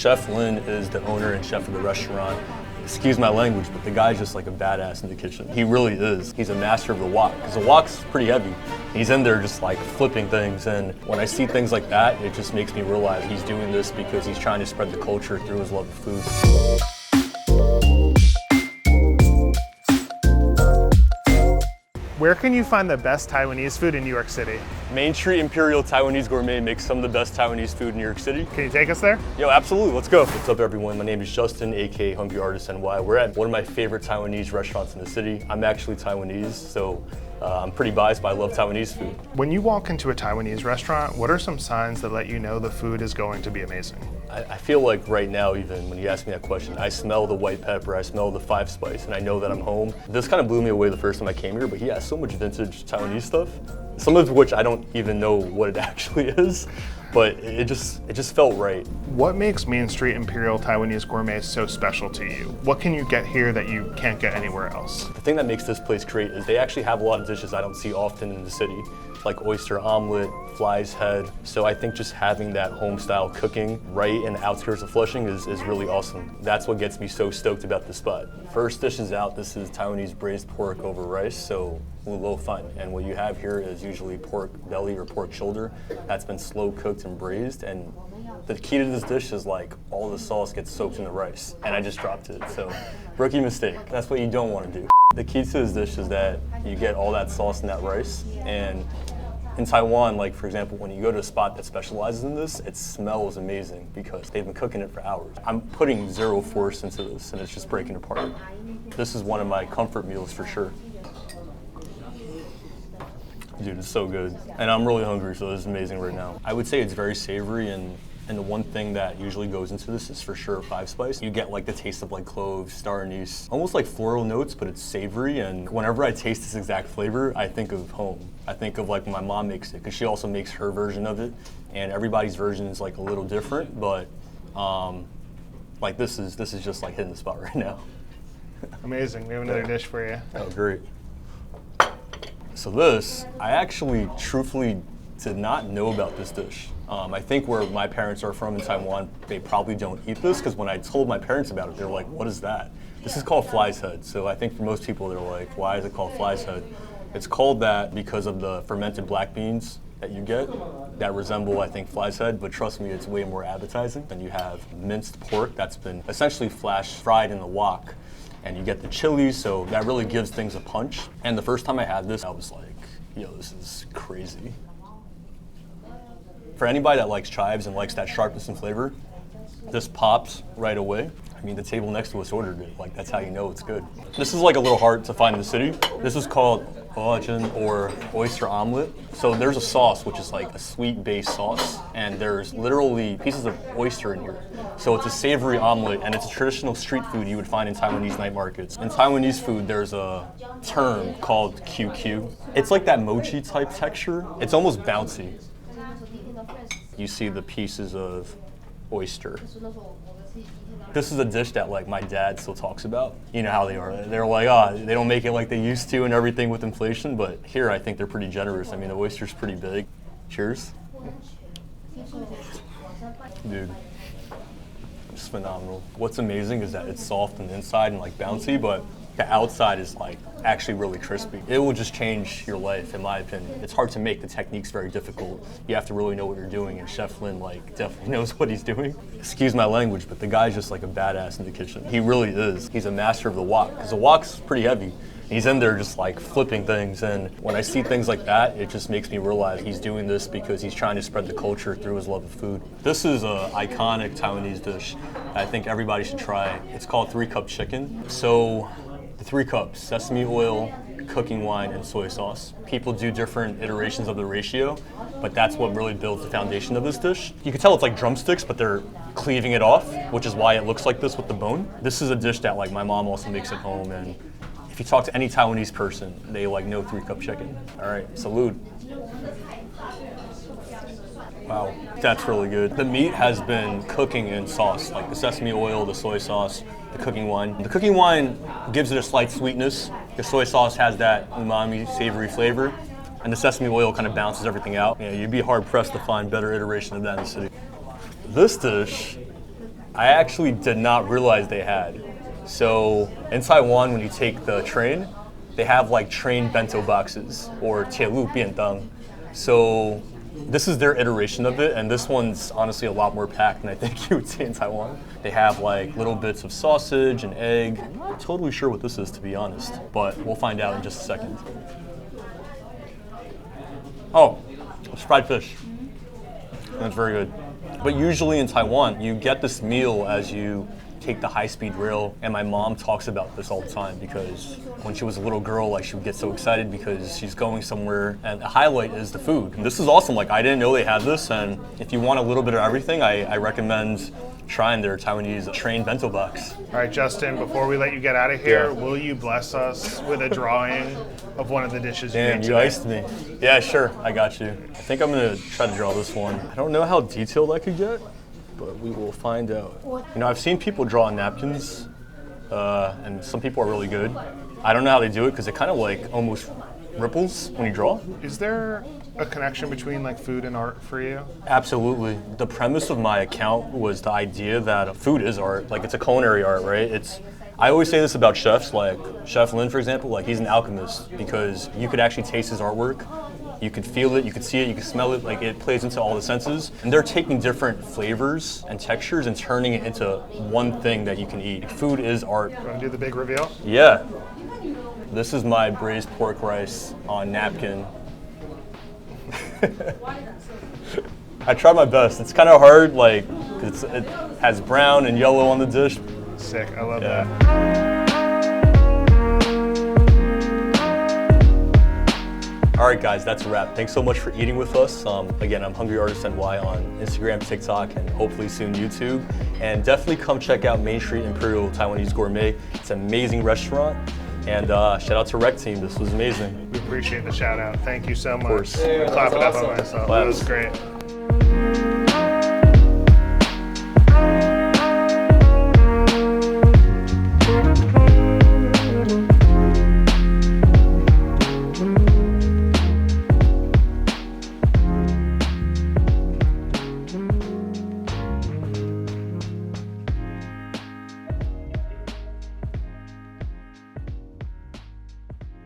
Chef Lin is the owner and chef of the restaurant. Excuse my language, but the guy's just like a badass in the kitchen. He really is. He's a master of the wok, because the wok's pretty heavy. He's in there just like flipping things, and when I see things like that, it just makes me realize he's doing this because he's trying to spread the culture through his love of food. Where can you find the best Taiwanese food in New York City? Main Street Imperial Taiwanese Gourmet makes some of the best Taiwanese food in New York City. Can you take us there? Yo, absolutely, let's go. What's up everyone, my name is Justin, aka Hungry Artist NY. We're at one of my favorite Taiwanese restaurants in the city. I'm actually Taiwanese, so I'm pretty biased, but I love Taiwanese food. When you walk into a Taiwanese restaurant, what are some signs that let you know the food is going to be amazing? I feel like right now, even when you ask me that question, I smell the white pepper, I smell the 5 spice, and I know that I'm home. This kind of blew me away the first time I came here, but he has so much vintage Taiwanese stuff, some of which I don't even know what it actually is, but it just felt right. What makes Main Street Imperial Taiwanese Gourmet so special to you? What can you get here that you can't get anywhere else? The thing that makes this place great is they actually have a lot of dishes I don't see often in the city, like oyster omelette, fly's head. So I think just having that home style cooking right in the outskirts of Flushing is really awesome. That's what gets me so stoked about this spot. First dish is out, this is Taiwanese braised pork over rice, so a little fun. And what you have here is usually pork belly or pork shoulder that's been slow cooked and braised, and the key to this dish is like all the sauce gets soaked in the rice, and I just dropped it, so rookie mistake. That's what you don't want to do. The key to this dish is that you get all that sauce in that rice, and in Taiwan, like for example, when you go to a spot that specializes in this, it smells amazing because they've been cooking it for hours. I'm putting zero force into this, and it's just breaking apart. This is one of my comfort meals for sure. Dude, it's so good. And I'm really hungry, so this is amazing right now. I would say it's very savory, and the one thing that usually goes into this is for sure 5 spice. You get like the taste of like cloves, star anise, almost like floral notes, but it's savory. And whenever I taste this exact flavor, I think of home. I think of like when my mom makes it, because she also makes her version of it. And everybody's version is like a little different, but like this is just like hitting the spot right now. Amazing, we have another dish for you. Oh, great. So this, I actually truthfully did not know about this dish. I think where my parents are from in Taiwan, they probably don't eat this, because when I told my parents about it, they're like, what is that? This is called fly's head. So I think for most people, they're like, why is it called fly's head? It's called that because of the fermented black beans that you get that resemble, I think, fly's head, but trust me, it's way more appetizing. And you have minced pork that's been essentially flash fried in the wok, and you get the chilies, so that really gives things a punch. And the first time I had this, I was like, yo, this is crazy. For anybody that likes chives and likes that sharpness and flavor, this pops right away. I mean, the table next to us ordered it. Like, that's how you know it's good. This is like a little hard to find in the city. This is called boroughs or oyster omelette. So there's a sauce, which is like a sweet base sauce, and there's literally pieces of oyster in here. So it's a savory omelet, and it's a traditional street food you would find in Taiwanese night markets. In Taiwanese food, there's a term called QQ. It's like that mochi type texture. It's almost bouncy. You see the pieces of oyster. This is a dish that like my dad still talks about. You know how they are. They're like, they don't make it like they used to and everything with inflation, but here I think they're pretty generous. I mean, the oyster's pretty big. Cheers. Dude, it's phenomenal. What's amazing is that it's soft on the inside and like bouncy, but the outside is like actually really crispy. It will just change your life, in my opinion. It's hard to make, the technique's very difficult. You have to really know what you're doing, and Chef Lin like definitely knows what he's doing. Excuse my language, but the guy's just like a badass in the kitchen. He really is. He's a master of the wok, because the wok's pretty heavy. He's in there just like flipping things, and when I see things like that, it just makes me realize he's doing this because he's trying to spread the culture through his love of food. This is an iconic Taiwanese dish I think everybody should try. It's called 3-cup chicken. So the 3 cups, sesame oil, cooking wine, and soy sauce. People do different iterations of the ratio, but that's what really builds the foundation of this dish. You can tell it's like drumsticks, but they're cleaving it off, which is why it looks like this with the bone. This is a dish that like my mom also makes at home, and if you talk to any Taiwanese person, they like know 3-cup chicken. All right, salud. Wow, that's really good. The meat has been cooking in sauce, like the sesame oil, the soy sauce, the cooking wine. The cooking wine gives it a slight sweetness. The soy sauce has that umami, savory flavor, and the sesame oil kind of balances everything out. You know, you'd be hard pressed to find better iteration of that in the city. This dish I actually did not realize they had. So in Taiwan, when you take the train, they have like train bento boxes or 铁路便当. So this is their iteration of it, and this one's honestly a lot more packed than I think you would see in Taiwan. They have like little bits of sausage and egg. I'm not totally sure what this is, to be honest, but we'll find out in just a second. Oh, it's fried fish. That's very good. But usually in Taiwan, you get this meal as you take the high-speed rail, and my mom talks about this all the time because when she was a little girl, like she would get so excited because she's going somewhere, and the highlight is the food. And this is awesome. Like I didn't know they had this, and if you want a little bit of everything, I recommend trying their Taiwanese train bento box. All right, Justin, before we let you get out of here, will you bless us with a drawing of one of the dishes you Damn, made you today? iced me. Yeah, sure, I got you. I think I'm gonna try to draw this one. I don't know how detailed I could get, but we will find out. You know, I've seen people draw on napkins, and some people are really good. I don't know how they do it because it kind of like almost ripples when you draw. Is there a connection between like food and art for you? Absolutely. The premise of my account was the idea that food is art. Like it's a culinary art, right? I always say this about chefs, like Chef Lin, for example, like he's an alchemist because you could actually taste his artwork. You could feel it, you could see it, you could smell it, like it plays into all the senses. And they're taking different flavors and textures and turning it into one thing that you can eat. Food is art. You want to do the big reveal? Yeah. This is my braised pork rice on napkin. I tried my best. It's kind of hard, like it has brown and yellow on the dish. Sick, I love that. All right, guys, that's a wrap. Thanks so much for eating with us. Again, I'm Hungry Artist NY on Instagram, TikTok, and hopefully soon YouTube. And definitely come check out Main Street Imperial Taiwanese Gourmet. It's an amazing restaurant. And shout out to Rec Team. This was amazing. We appreciate the shout out. Thank you so much. Of course. Clap it up on myself. That was great.